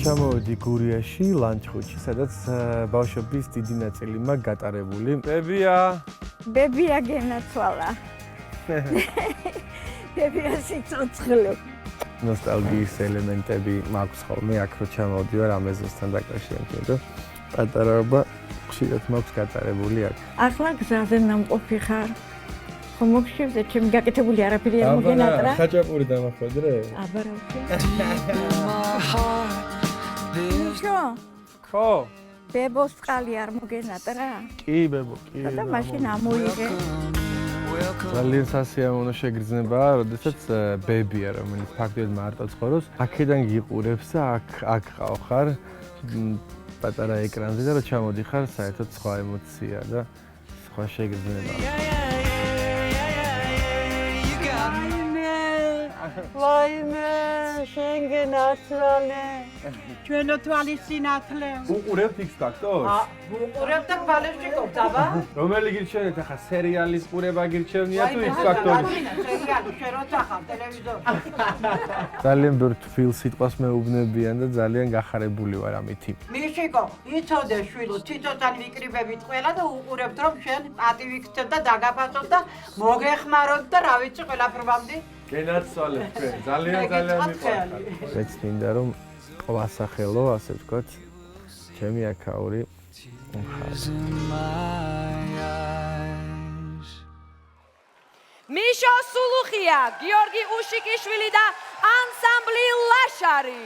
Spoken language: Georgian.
ჩამოვედი გურიაში, ლანჩხუთში, სადაც ბავშვობის დიდი ნაწილი მაქვს გატარებული. ბებია გენაცვალა. ბებია სიცოცხლე. ნოსტალგიის ელემენტები მაქვს ხოლმე, აქ რო ჩამოვდივარ ამეზოსთან დაკავშირებით, რომ პატარაობა ხშირად მაქვს გატარებული აქ. ახლა გზაზე ნამყოფი ხარ. ხომ მოგშევზე, ჩემი გაკეთებული არაფერი არ მოგენატრა? ხაჭაპური დამახვედრე? აბა რა ვქო? ხო. ბებოს წყალი არ მოგენატრა? კი, ბებო, კი. და მაშინ ამოიღე. ძალიან სასიამოვნო შეგრძნებაა, როდესაც ბებია, რომელიც ფაქტობრივად მარტო ცხოვრობს, აქედან გიყურებს და აქ ყავ პატარა ეკრანზე და რო ჩამოდიხარ, საერთოდ სხვა ემოცია და სხვა შეგრძნება. ვაიმე, შენ გენაცვალე. ჩვენო თვალის სინათლე. უყურებთ X-Factor-ს? უყურებთ და გვალეშიკობთ, აბა. რომელი გირჩევთ ახლა სერიალის ყურება გირჩევნია თუ X-Factor-ი? სერიალი, შენ რო წახავ ტელევიზორში. ძალიან ბევრ თბილ სიტყვას მეუბნებიან და ძალიან გახარებული ვარ ამით. მიშიკო, იცოდე შვილო, თვითონთან ვიკრიბებით ყველა და უყურებთ რომ შენ პატივიქცევ და დაგაფასოთ და მოგეხმაროთ და რა ვიცი ყველაფრობამდე. გენაცვალეთ თქვენ, ძალიან მიყვარხარ. მეც მინდა რომ ყვასახელო, ასე ვთქვათ, ჩემი აქაური მიშო სულუხია, გიორგი უშიკიშვილი და ანსამბლი ლაშარი.